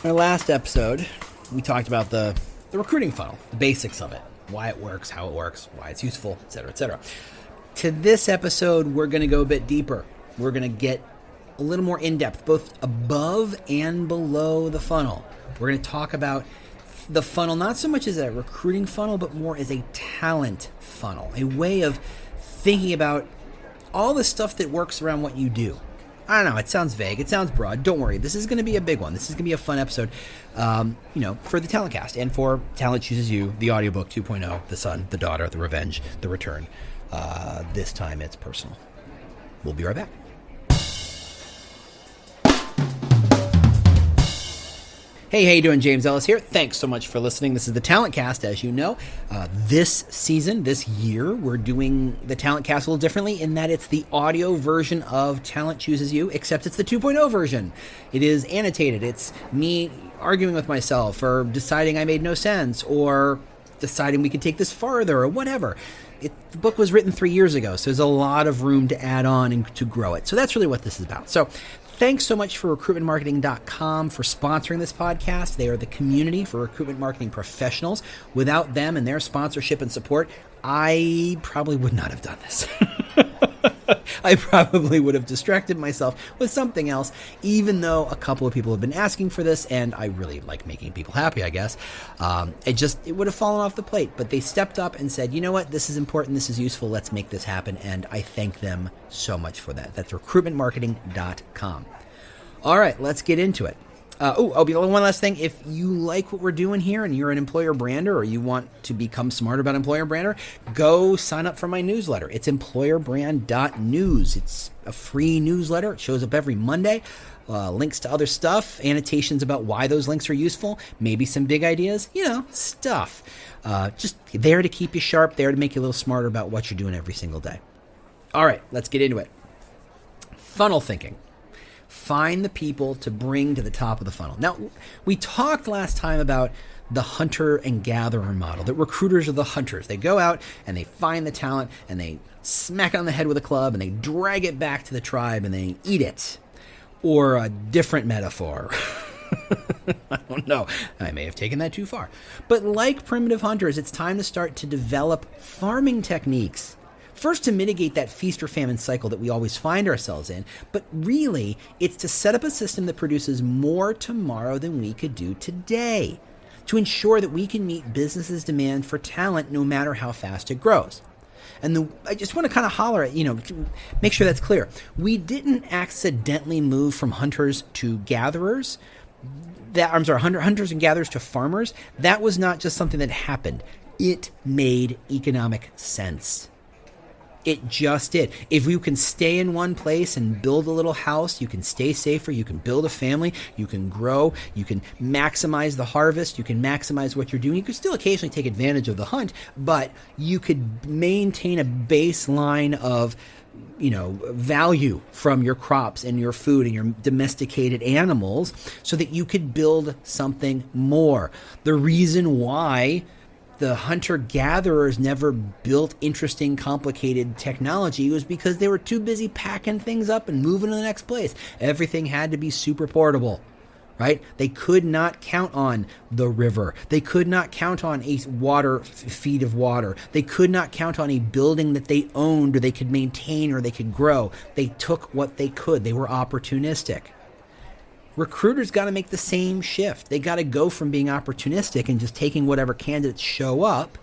In our last episode, we talked about the recruiting funnel, the basics of it, why it works, how it works, why it's useful, etc., etc. To this episode, we're going to go a bit deeper. We're going to get a little more in-depth, both above and below the funnel. We're going to talk about the funnel not so much as a recruiting funnel, but more as a talent funnel, a way of thinking about all the stuff that works around what you do. I don't know, it sounds vague, it sounds broad. Don't worry, this is going to be a big one. This is going to be a fun episode, for the Talent Cast and for Talent Chooses You, the audiobook 2.0, The Son, The Daughter, The Revenge, The Return. This time it's personal. We'll be right back. Hey, how you doing? James Ellis here. Thanks so much for listening. This is the Talent Cast, as you know. This season, this year, we're doing the Talent Cast a little differently in that it's the audio version of Talent Chooses You, except it's the 2.0 version. It is annotated. It's me arguing with myself or deciding I made no sense or deciding we could take this farther or whatever. The book was written 3 years ago, so there's a lot of room to add on and to grow it. So that's really what this is about. So thanks so much for recruitmentmarketing.com for sponsoring this podcast. They are the community for recruitment marketing professionals. Without them and their sponsorship and support, I probably would not have done this. I probably would have distracted myself with something else, even though a couple of people have been asking for this, and I really like making people happy, I guess. It would have fallen off the plate, but they stepped up and said, you know what, this is important, this is useful, let's make this happen, and I thank them so much for that. That's recruitmentmarketing.com. All right, let's get into it. One last thing. If you like what we're doing here and you're an employer brander or you want to become smarter about employer brander, go sign up for my newsletter. It's employerbrand.news. It's a free newsletter. It shows up every Monday. Links to other stuff, annotations about why those links are useful, maybe some big ideas, stuff. Just there to keep you sharp, there to make you a little smarter about what you're doing every single day. All right, let's get into it. Funnel thinking. Find the people to bring to the top of the funnel. Now, we talked last time about the hunter and gatherer model, that recruiters are the hunters. They go out and they find the talent and they smack it on the head with a club and they drag it back to the tribe and they eat it. Or a different metaphor. I don't know. I may have taken that too far. But like primitive hunters, it's time to start to develop farming techniques. First, to mitigate that feast or famine cycle that we always find ourselves in, but really, it's to set up a system that produces more tomorrow than we could do today, to ensure that we can meet businesses' demand for talent no matter how fast it grows. And I just want to kind of holler at, make sure that's clear. We didn't accidentally move from hunters to gatherers. Hunters and gatherers to farmers. That was not just something that happened. It made economic sense. It just did. If you can stay in one place and build a little house, you can stay safer, you can build a family, you can grow, you can maximize the harvest, you can maximize what you're doing. You can still occasionally take advantage of the hunt, but you could maintain a baseline of value from your crops and your food and your domesticated animals so that you could build something more. The reason why the hunter-gatherers never built interesting, complicated technology was because they were too busy packing things up and moving to the next place. Everything had to be super portable, right? They could not count on the river. They could not count on a feed of water. They could not count on a building that they owned or they could maintain or they could grow. They took what they could. They were opportunistic. Recruiters got to make the same shift. They got to go from being opportunistic and just taking whatever candidates show up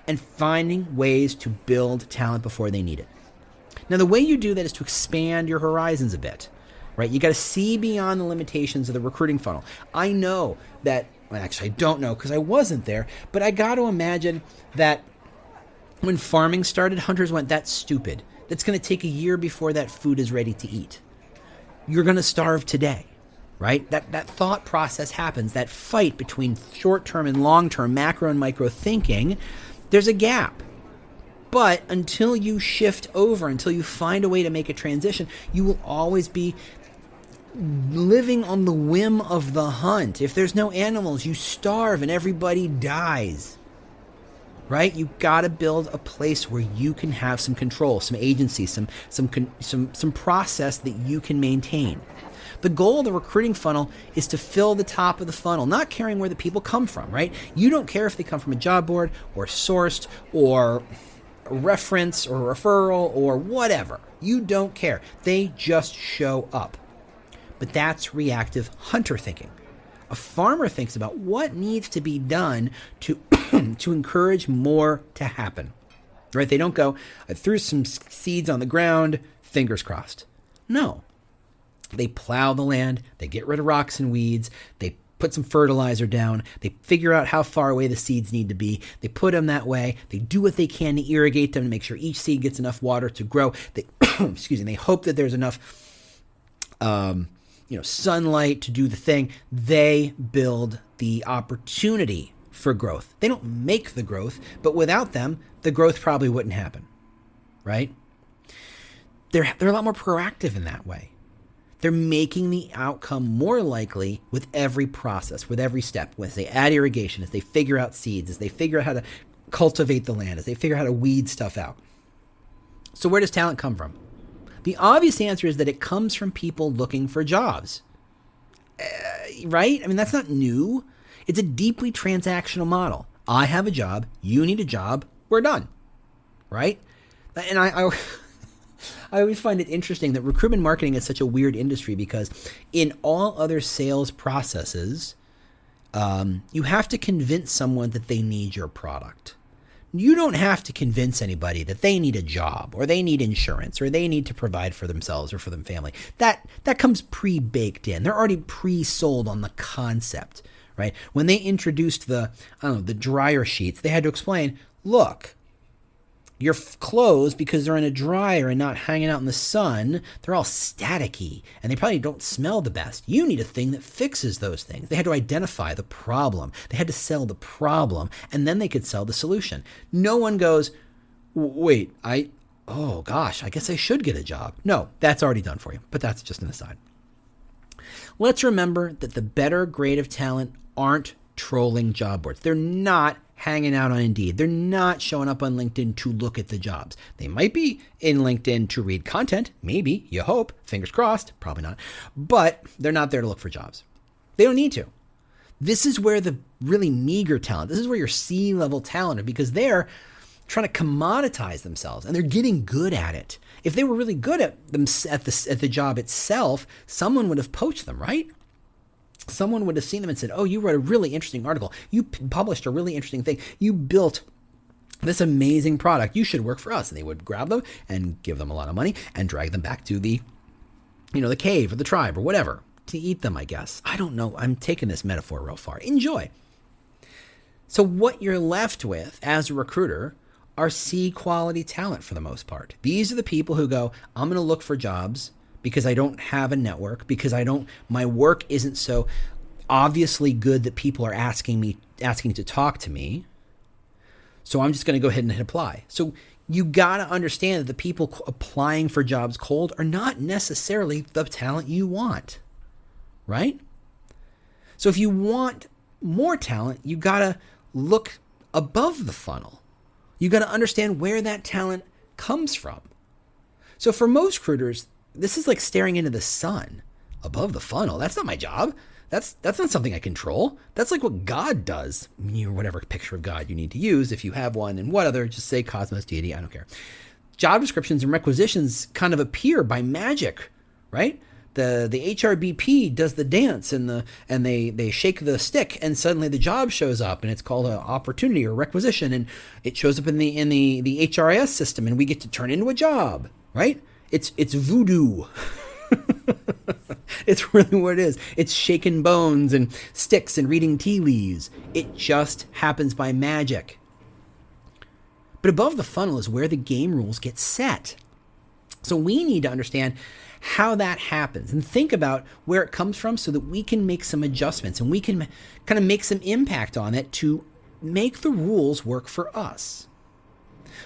and finding ways to build talent before they need it. Now, the way you do that is to expand your horizons a bit, right? You got to see beyond the limitations of the recruiting funnel. I know that, actually I don't know because I wasn't there, but I got to imagine that when farming started, hunters went, that's stupid. That's going to take a year before that food is ready to eat. You're going to starve today. Right? That thought process happens, that fight between short-term and long-term, macro and micro thinking, there's a gap. But until you shift over, until you find a way to make a transition, you will always be living on the whim of the hunt. If there's no animals, you starve and everybody dies. Right? You got to build a place where you can have some control, some agency, some process that you can maintain. The goal of the recruiting funnel is to fill the top of the funnel, not caring where the people come from, right? You don't care if they come from a job board or sourced or a reference or a referral or whatever. You don't care. They just show up. But that's reactive hunter thinking. A farmer thinks about what needs to be done to to encourage more to happen. Right? They don't go, I threw some seeds on the ground, fingers crossed. No. They plow the land, they get rid of rocks and weeds, they put some fertilizer down, they figure out how far away the seeds need to be, they put them that way, they do what they can to irrigate them to make sure each seed gets enough water to grow. They they hope that there's enough sunlight to do the thing. They build the opportunity for growth. They don't make the growth, but without them, the growth probably wouldn't happen, right? They're a lot more proactive in that way. They're making the outcome more likely with every process, with every step. As they add irrigation, as they figure out seeds, as they figure out how to cultivate the land, as they figure out how to weed stuff out. So where does talent come from? The obvious answer is that it comes from people looking for jobs, right? I mean, that's not new. It's a deeply transactional model. I have a job, you need a job, we're done, right? And I always find it interesting that recruitment marketing is such a weird industry because in all other sales processes, you have to convince someone that they need your product. You don't have to convince anybody that they need a job or they need insurance or they need to provide for themselves or for their family. That comes pre-baked in. They're already pre-sold on the concept, right? When they introduced the dryer sheets, they had to explain, look, your clothes, because they're in a dryer and not hanging out in the sun, they're all staticky and they probably don't smell the best. You need a thing that fixes those things. They had to identify the problem. They had to sell the problem and then they could sell the solution. No one goes, wait, I guess I should get a job. No, that's already done for you, but that's just an aside. Let's remember that the better grade of talent aren't trolling job boards. They're not hanging out on Indeed. They're not showing up on LinkedIn to look at the jobs. They might be in LinkedIn to read content. Maybe, you hope, fingers crossed, probably not. But they're not there to look for jobs. They don't need to. This is where the really meager talent, this is where your C-level talent are, because they're trying to commoditize themselves and they're getting good at it. If they were really good at them at the job itself, someone would have poached them, right? Someone would have seen them and said, oh, you wrote a really interesting article. You published a really interesting thing. You built this amazing product. You should work for us. And they would grab them and give them a lot of money and drag them back to the cave or the tribe or whatever to eat them, I guess. I don't know. I'm taking this metaphor real far. Enjoy. So what you're left with as a recruiter are C quality talent for the most part. These are the people who go, I'm going to look for jobs because I don't have a network, because my work isn't so obviously good that people are asking to talk to me. So I'm just going to go ahead and hit apply. So you got to understand that the people applying for jobs cold are not necessarily the talent you want, right? So if you want more talent, you got to look above the funnel. You got to understand where that talent comes from. So for most recruiters, this is like staring into the sun above the funnel. That's not my job. That's not something I control. That's like what God does. Whatever picture of God you need to use, if you have one, and what other, just say cosmos, deity, I don't care. Job descriptions and requisitions kind of appear by magic, right? The HRBP does the dance and they shake the stick and suddenly the job shows up and it's called an opportunity or requisition and it shows up in the HRIS system and we get to turn into a job, right? It's voodoo. It's really what it is. It's shaking bones and sticks and reading tea leaves. It just happens by magic. But above the funnel is where the game rules get set. So we need to understand how that happens and think about where it comes from so that we can make some adjustments and we can kind of make some impact on it to make the rules work for us.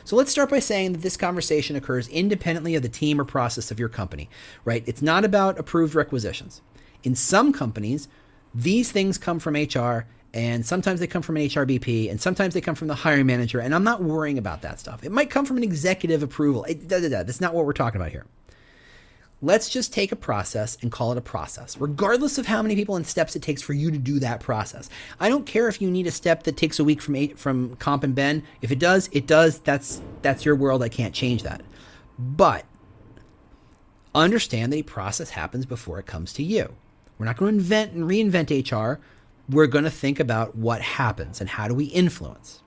So let's start by saying that this conversation occurs independently of the team or process of your company, right? It's not about approved requisitions. In some companies, these things come from HR and sometimes they come from an HRBP and sometimes they come from the hiring manager. And I'm not worrying about that stuff. It might come from an executive approval. That's not what we're talking about here. let's just take a process and call it a process, regardless of how many people and steps it takes for you to do that process. I don't care if you need a step that takes a week from Comp and Ben. If it does, it does. That's your world. I can't change that. But understand that a process happens before it comes to you. We're not going to invent and reinvent HR. We're going to think about what happens and how do we influence.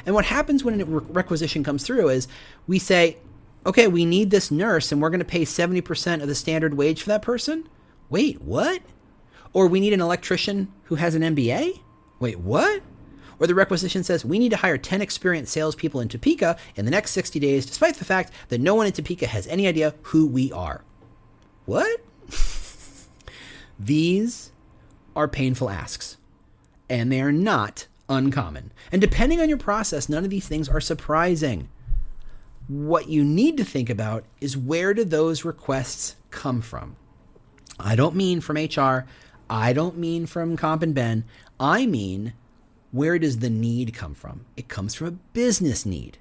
And what happens when a requisition comes through is we say, okay, we need this nurse and we're going to pay 70% of the standard wage for that person. Wait, what? Or we need an electrician who has an MBA. Wait, what? Or the requisition says we need to hire 10 experienced salespeople in Topeka in the next 60 days, despite the fact that no one in Topeka has any idea who we are. What? These are painful asks, and they are not uncommon. And depending on your process, none of these things are surprising. What you need to think about is, where do those requests come from? I don't mean from HR. I don't mean from Comp and Ben. I mean, where does the need come from? It comes from a business need,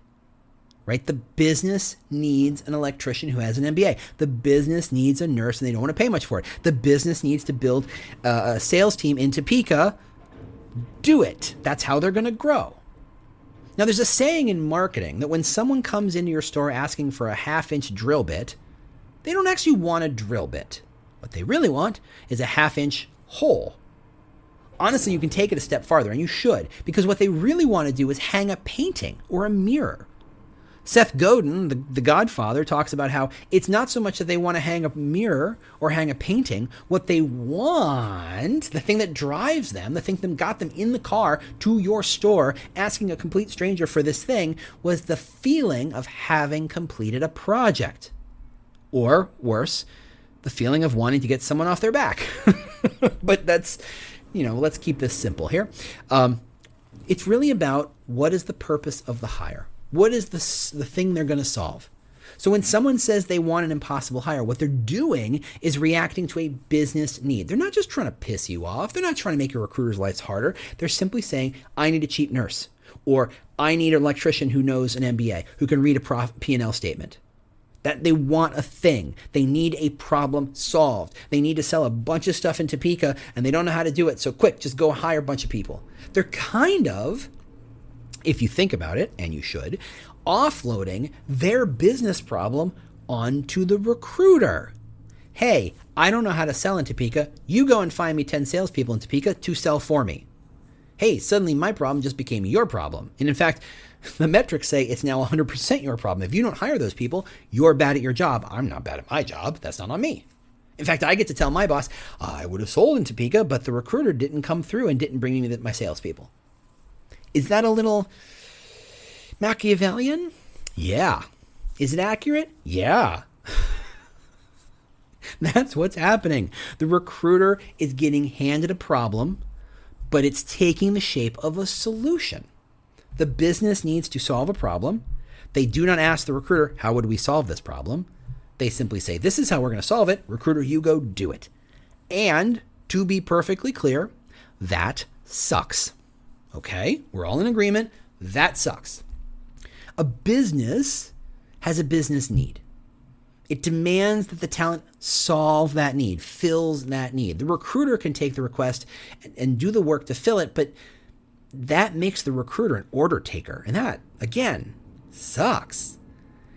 right? The business needs an electrician who has an MBA. The business needs a nurse and they don't want to pay much for it. The business needs to build a sales team in Topeka. Do it. That's how they're going to grow. Now, there's a saying in marketing that when someone comes into your store asking for a half-inch drill bit, they don't actually want a drill bit. What they really want is a half-inch hole. Honestly, you can take it a step farther, and you should, because what they really want to do is hang a painting or a mirror. Seth Godin, the Godfather, talks about how it's not so much that they want to hang a mirror or hang a painting. What they want, the thing that drives them, the thing that got them in the car to your store asking a complete stranger for this thing, was the feeling of having completed a project. Or, worse, the feeling of wanting to get someone off their back. But that's, let's keep this simple here. It's really about, what is the purpose of the hire? What is the thing they're going to solve? So when someone says they want an impossible hire, what they're doing is reacting to a business need. They're not just trying to piss you off. They're not trying to make your recruiter's lives harder. They're simply saying, I need a cheap nurse, or I need an electrician who knows an MBA, who can read a P&L statement. That they want a thing. They need a problem solved. They need to sell a bunch of stuff in Topeka, and they don't know how to do it. So quick, just go hire a bunch of people. They're kind of, if you think about it, and you should, offloading their business problem onto the recruiter. Hey, I don't know how to sell in Topeka. You go and find me 10 salespeople in Topeka to sell for me. Hey, suddenly my problem just became your problem. And in fact, the metrics say it's now 100% your problem. If you don't hire those people, you're bad at your job. I'm not bad at my job. That's not on me. In fact, I get to tell my boss, I would have sold in Topeka, but the recruiter didn't come through and didn't bring me my salespeople. Is that a little Machiavellian? Yeah. Is it accurate? Yeah. That's what's happening. The recruiter is getting handed a problem, but it's taking the shape of a solution. The business needs to solve a problem. They do not ask the recruiter, how would we solve this problem? They simply say, this is how we're going to solve it. Recruiter, you go do it. And to be perfectly clear, that sucks. Okay, we're all in agreement. That sucks. A business has a business need. It demands that the talent solve that need, fills that need. The recruiter can take the request and do the work to fill it, but that makes the recruiter an order taker. And that, again, sucks.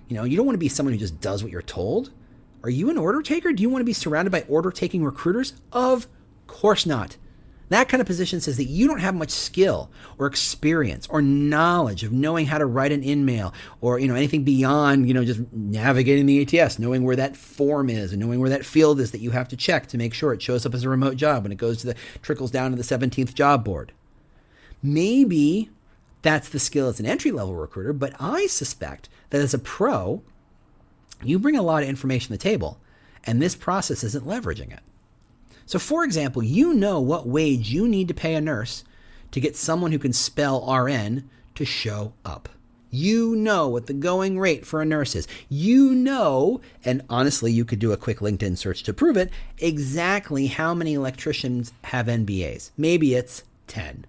You don't want to be someone who just does what you're told. Are you an order taker? Do you want to be surrounded by order taking recruiters? Of course not. That kind of position says that you don't have much skill or experience or knowledge of knowing how to write an in-mail or, anything beyond, just navigating the ATS, knowing where that form is and knowing where that field is that you have to check to make sure it shows up as a remote job when it trickles down to the 17th job board. Maybe that's the skill as an entry-level recruiter, but I suspect that as a pro, you bring a lot of information to the table, and this process isn't leveraging it. So, for example, you know what wage you need to pay a nurse to get someone who can spell RN to show up. You know what the going rate for a nurse is. You know, and honestly, you could do a quick LinkedIn search to prove it, exactly how many electricians have MBAs. Maybe it's 10.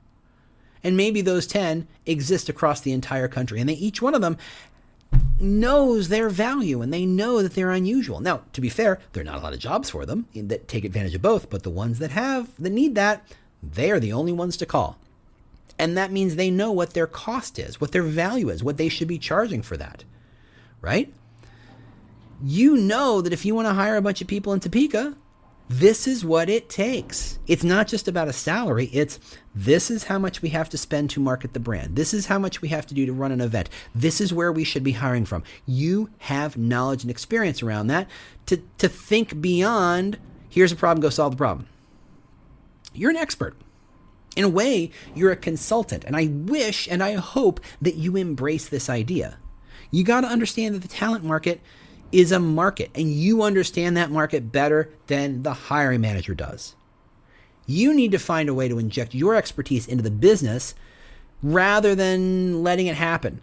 And maybe those 10 exist across the entire country, and each one of them knows their value and they know that they're unusual. Now, to be fair, there are not a lot of jobs for them that take advantage of both, but the ones that need that, they are the only ones to call. And that means they know what their cost is, what their value is, what they should be charging for that, right? You know that if you want to hire a bunch of people in Topeka, this is what it takes. It's not just about a salary. This is how much we have to spend to market the brand. This is how much we have to do to run an event. This is where we should be hiring from. You have knowledge and experience around that to think beyond, here's a problem, go solve the problem. You're an expert. In a way, you're a consultant. And I wish and I hope that you embrace this idea. You got to understand that the talent market is a market, and you understand that market better than the hiring manager does. You need to find a way to inject your expertise into the business rather than letting it happen.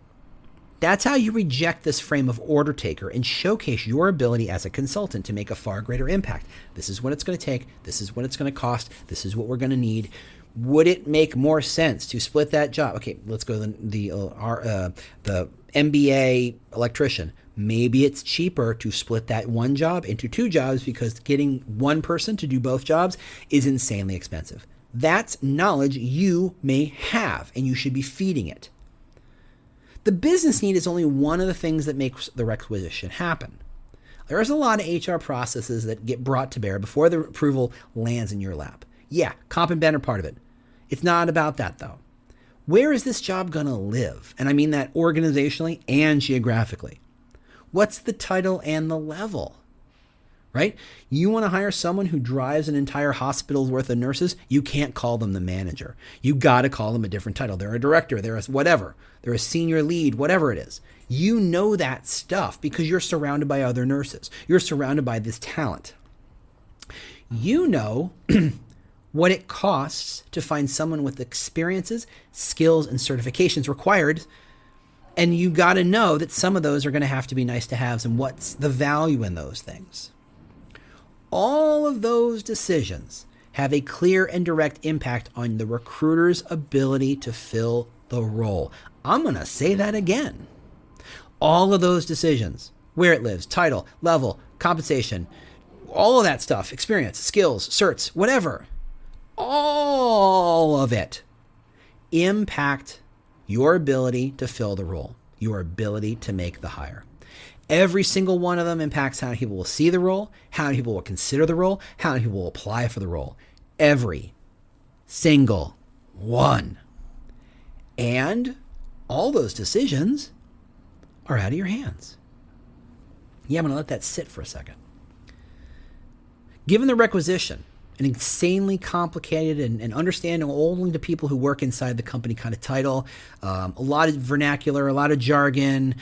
That's how you reject this frame of order taker and showcase your ability as a consultant to make a far greater impact. This is what it's going to take. This is what it's going to cost. This is what we're going to need. Would it make more sense to split that job? Okay, let's go to the MBA electrician. Maybe it's cheaper to split that one job into two jobs because getting one person to do both jobs is insanely expensive. That's knowledge you may have, and you should be feeding it. The business need is only one of the things that makes the requisition happen. There's a lot of HR processes that get brought to bear before the approval lands in your lap. Yeah, comp and ben are part of it. It's not about that, though. Where is this job going to live? And I mean that organizationally and geographically. What's the title and the level, right? You want to hire someone who drives an entire hospital's worth of nurses? You can't call them the manager. You got to call them a different title. They're a director. They're a whatever. They're a senior lead, whatever it is. You know that stuff because you're surrounded by other nurses. You're surrounded by this talent. You know what it costs to find someone with experiences, skills, and certifications required. And you got to know that some of those are going to have to be nice to haves and what's the value in those things. All of those decisions have a clear and direct impact on the recruiter's ability to fill the role. I'm going to say that again. All of those decisions, where it lives, title, level, compensation, all of that stuff, experience, skills, certs, whatever, all of it impact your ability to fill the role, your ability to make the hire. Every single one of them impacts how many people will see the role, how many people will consider the role, how many people will apply for the role. Every single one. And all those decisions are out of your hands. Yeah, I'm going to let that sit for a second. Given the requisition, an insanely complicated and understanding only to people who work inside the company kind of title, a lot of vernacular, a lot of jargon,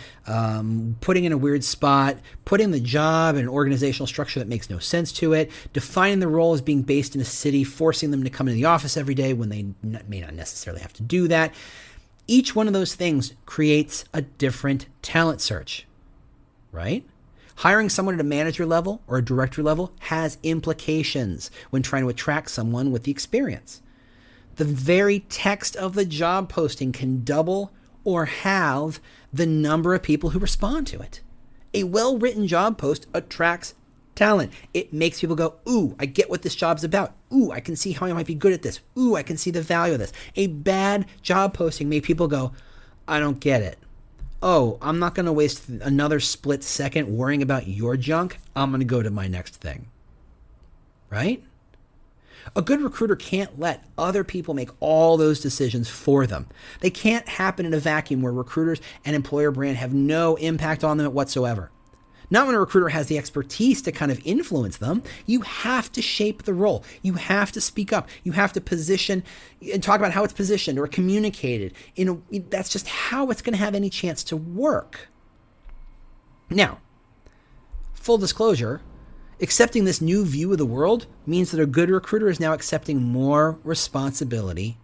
putting in a weird spot, putting the job in an organizational structure that makes no sense to it, defining the role as being based in a city, forcing them to come into the office every day when they may not necessarily have to do that. Each one of those things creates a different talent search, right? Hiring someone at a manager level or a director level has implications when trying to attract someone with the experience. The very text of the job posting can double or halve the number of people who respond to it. A well-written job post attracts talent. It makes people go, ooh, I get what this job's about. Ooh, I can see how I might be good at this. Ooh, I can see the value of this. A bad job posting made people go, I don't get it. Oh, I'm not going to waste another split second worrying about your junk. I'm going to go to my next thing. Right? A good recruiter can't let other people make all those decisions for them. They can't happen in a vacuum where recruiters and employer brand have no impact on them whatsoever. Not when a recruiter has the expertise to kind of influence them. You have to shape the role. You have to speak up. You have to position and talk about how it's positioned or communicated. That's just how it's going to have any chance to work. Now, full disclosure, accepting this new view of the world means that a good recruiter is now accepting more responsibility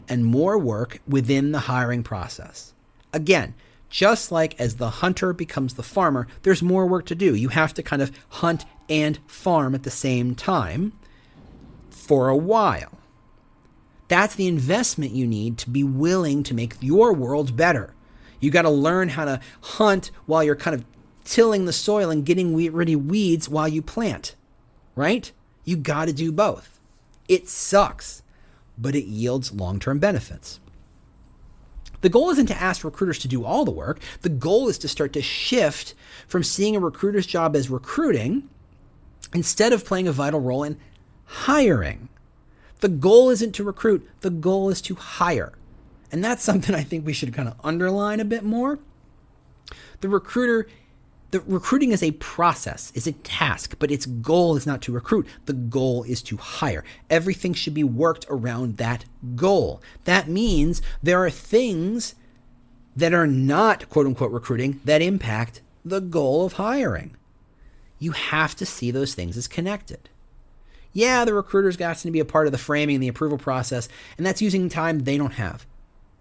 and more work within the hiring process. Again, just like as the hunter becomes the farmer, there's more work to do. You have to kind of hunt and farm at the same time for a while. That's the investment you need to be willing to make your world better. You got to learn how to hunt while you're kind of tilling the soil and getting rid of weeds while you plant, right? You got to do both. It sucks, but it yields long-term benefits. The goal isn't to ask recruiters to do all the work. The goal is to start to shift from seeing a recruiter's job as recruiting instead of playing a vital role in hiring. The goal isn't to recruit. The goal is to hire. And that's something I think we should kind of underline a bit more. The recruiting is a process, is a task, but its goal is not to recruit. The goal is to hire. Everything should be worked around that goal. That means there are things that are not quote unquote recruiting that impact the goal of hiring. You have to see those things as connected. Yeah, the recruiter's got to be a part of the framing and the approval process, and that's using time they don't have.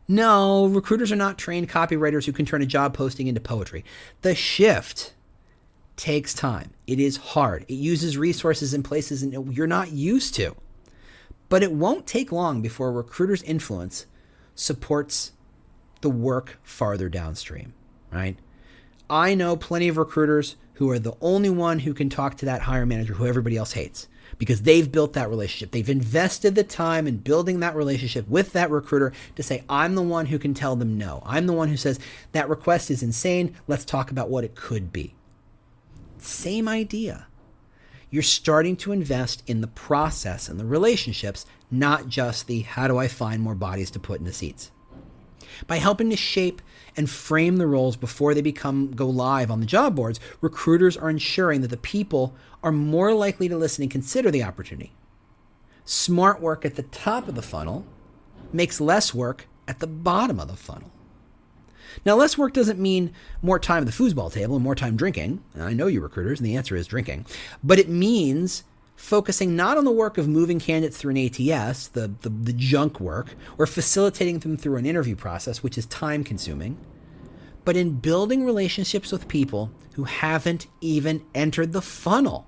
No, recruiters are not trained copywriters who can turn a job posting into poetry. The shift takes time. It is hard. It uses resources in places you're not used to. But it won't take long before a recruiter's influence supports the work farther downstream, right? I know plenty of recruiters who are the only one who can talk to that hiring manager who everybody else hates, because they've built that relationship. They've invested the time in building that relationship with that recruiter to say, I'm the one who can tell them no. I'm the one who says, that request is insane. Let's talk about what it could be. Same idea. You're starting to invest in the process and the relationships, not just the how do I find more bodies to put in the seats. By helping to shape and frame the roles before they go live on the job boards, recruiters are ensuring that the people are more likely to listen and consider the opportunity. Smart work at the top of the funnel makes less work at the bottom of the funnel. Now, less work doesn't mean more time at the foosball table and more time drinking. And I know you recruiters, and the answer is drinking. But it means focusing not on the work of moving candidates through an ATS, the junk work, or facilitating them through an interview process, which is time consuming, but in building relationships with people who haven't even entered the funnel.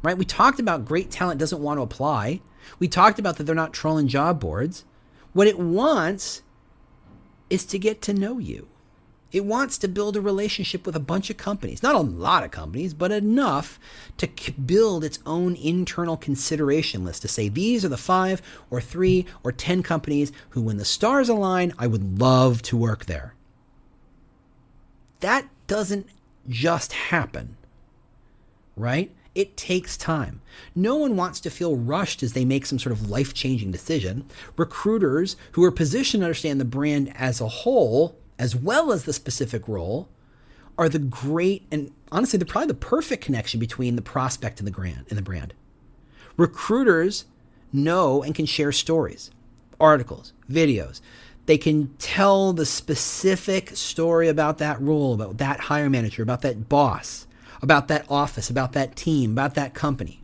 Right? We talked about great talent doesn't want to apply. We talked about that they're not trolling job boards. What it wants is to get to know you. It wants to build a relationship with a bunch of companies, not a lot of companies, but enough to build its own internal consideration list to say, these are the 5 or 3 or 10 companies who, when the stars align, I would love to work there. That doesn't just happen, right? It takes time. No one wants to feel rushed as they make some sort of life-changing decision. Recruiters who are positioned to understand the brand as a whole, as well as the specific role, are the great and honestly, they're probably the perfect connection between the prospect and the brand. Recruiters know and can share stories, articles, videos. They can tell the specific story about that role, about that hiring manager, about that boss, about that office, about that team, about that company.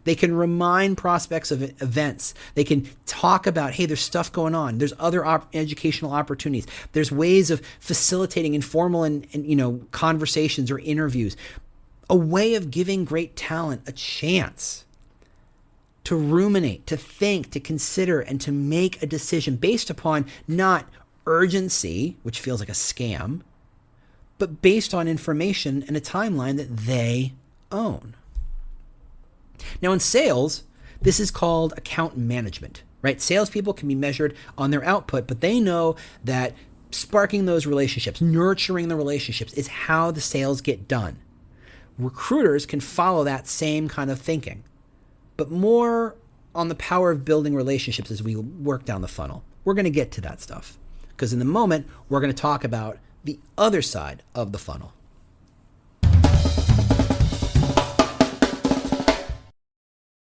They can remind prospects of events. They can talk about, hey, there's stuff going on. There's other educational opportunities. There's ways of facilitating informal and conversations or interviews. A way of giving great talent a chance to ruminate, to think, to consider, and to make a decision based upon not urgency, which feels like a scam, but based on information and a timeline that they own. Now in sales, this is called account management, right? Salespeople can be measured on their output, but they know that sparking those relationships, nurturing the relationships is how the sales get done. Recruiters can follow that same kind of thinking, but more on the power of building relationships as we work down the funnel. We're going to get to that stuff because in the moment, we're going to talk about the other side of the funnel.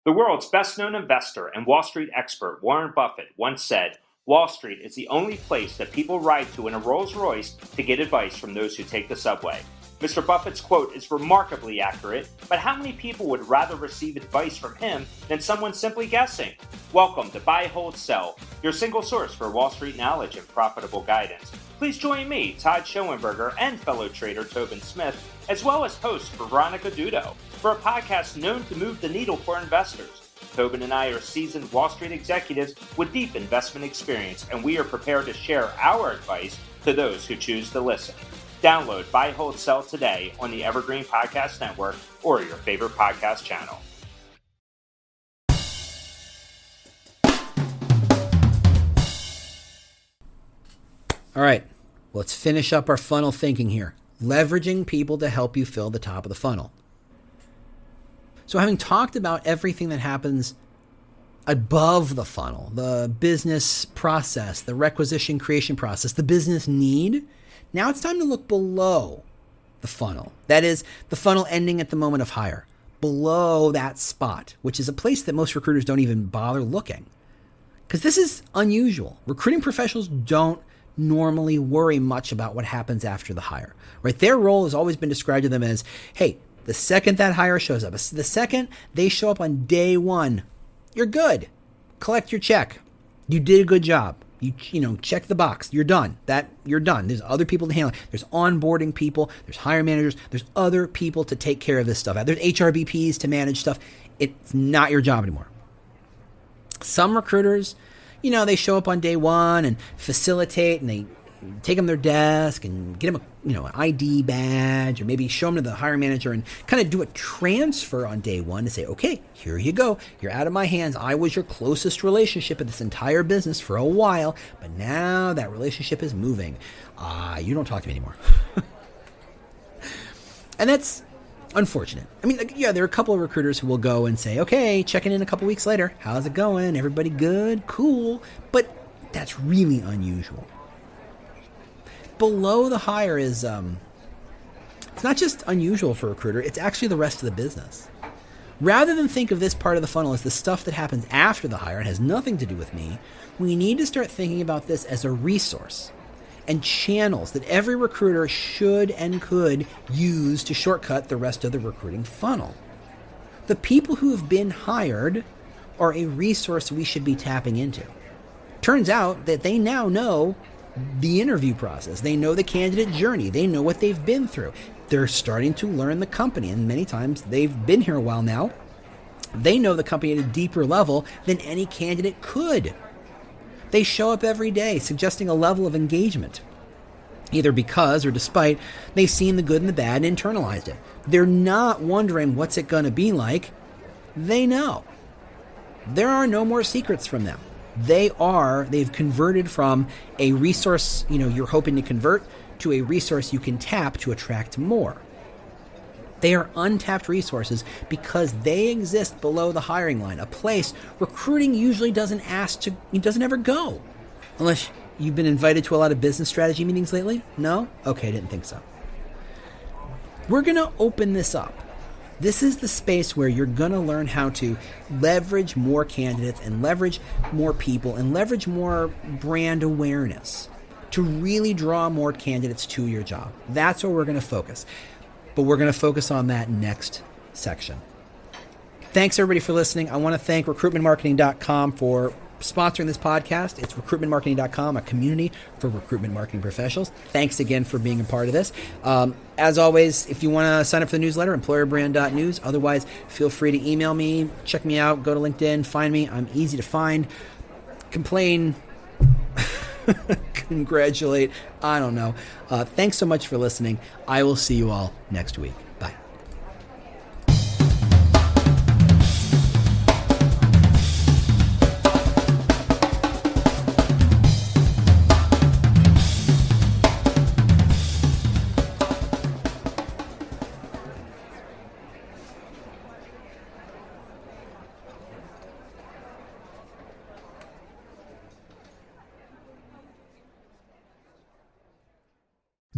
The world's best-known investor and Wall Street expert Warren Buffett once said, "Wall Street is the only place that people ride to in a Rolls-Royce to get advice from those who take the subway." Mr. Buffett's quote is remarkably accurate, but how many people would rather receive advice from him than someone simply guessing? Welcome to Buy, Hold, Sell, your single source for Wall Street knowledge and profitable guidance. Please join me, Todd Schoenberger, and fellow trader Tobin Smith, as well as host Veronica Dudo, for a podcast known to move the needle for investors. Tobin and I are seasoned Wall Street executives with deep investment experience, and we are prepared to share our advice to those who choose to listen. Download Buy, Hold, Sell today on the Evergreen Podcast Network or your favorite podcast channel. All right, let's finish up our funnel thinking here. Leveraging people to help you fill the top of the funnel. So having talked about everything that happens above the funnel, the business process, the requisition creation process, the business need, now it's time to look below the funnel. That is, the funnel ending at the moment of hire. Below that spot, which is a place that most recruiters don't even bother looking. Because this is unusual. Recruiting professionals don't normally worry much about what happens after the hire, right? Their role has always been described to them as, hey, the second that hire shows up, the second they show up on day one, you're good. Collect your check. You did a good job. You know, check the box. You're done. You're done. There's other people to handle it. There's onboarding people. There's hiring managers. There's other people to take care of this stuff. There's HRBPs to manage stuff. It's not your job anymore. Some recruiters, you know, they show up on day one and facilitate, and they take them their desk and get them an ID badge, or maybe show them to the hiring manager and kind of do a transfer on day one to say, okay, here you go. You're out of my hands. I was your closest relationship in this entire business for a while, but now that relationship is moving. You don't talk to me anymore. And that's unfortunate. I mean, yeah, there are a couple of recruiters who will go and say, okay, checking in a couple weeks later. How's it going? Everybody good? Cool. But that's really unusual. Below the hire is, it's not just unusual for a recruiter, it's actually the rest of the business. Rather than think of this part of the funnel as the stuff that happens after the hire and has nothing to do with me, we need to start thinking about this as a resource and channels that every recruiter should and could use to shortcut the rest of the recruiting funnel. The people who have been hired are a resource we should be tapping into. Turns out that they now know the interview process. They know the candidate journey. They know what they've been through. They're starting to learn the company, and many times they've been here a while now. They know the company at a deeper level than any candidate could. They show up every day suggesting a level of engagement, either because or despite they've seen the good and the bad and internalized it. They're not wondering what's it going to be like. They know. There are no more secrets from them. They've converted from a resource, you're hoping to convert to a resource you can tap to attract more. They are untapped resources because they exist below the hiring line, a place recruiting usually doesn't ever go. Unless you've been invited to a lot of business strategy meetings lately? No? Okay, didn't think so. We're going to open this up. This is the space where you're going to learn how to leverage more candidates and leverage more people and leverage more brand awareness to really draw more candidates to your job. That's where we're going to focus. But we're going to focus on that next section. Thanks, everybody, for listening. I want to thank recruitmentmarketing.com for sponsoring this podcast. It's recruitmentmarketing.com, a community for recruitment marketing professionals. Thanks again for being a part of this. As always, if you want to sign up for the newsletter, employerbrand.news. Otherwise, feel free to email me, check me out, go to LinkedIn, find me. I'm easy to find. Complain, congratulate, I don't know. Thanks so much for listening. I will see you all next week. Bye.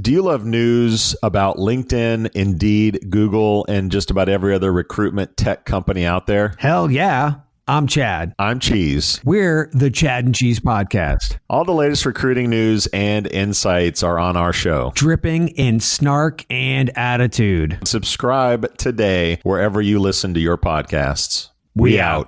Do you love news about LinkedIn, Indeed, Google, and just about every other recruitment tech company out there? Hell yeah. I'm Chad. I'm Cheese. We're the Chad and Cheese Podcast. All the latest recruiting news and insights are on our show. Dripping in snark and attitude. Subscribe today wherever you listen to your podcasts. We out.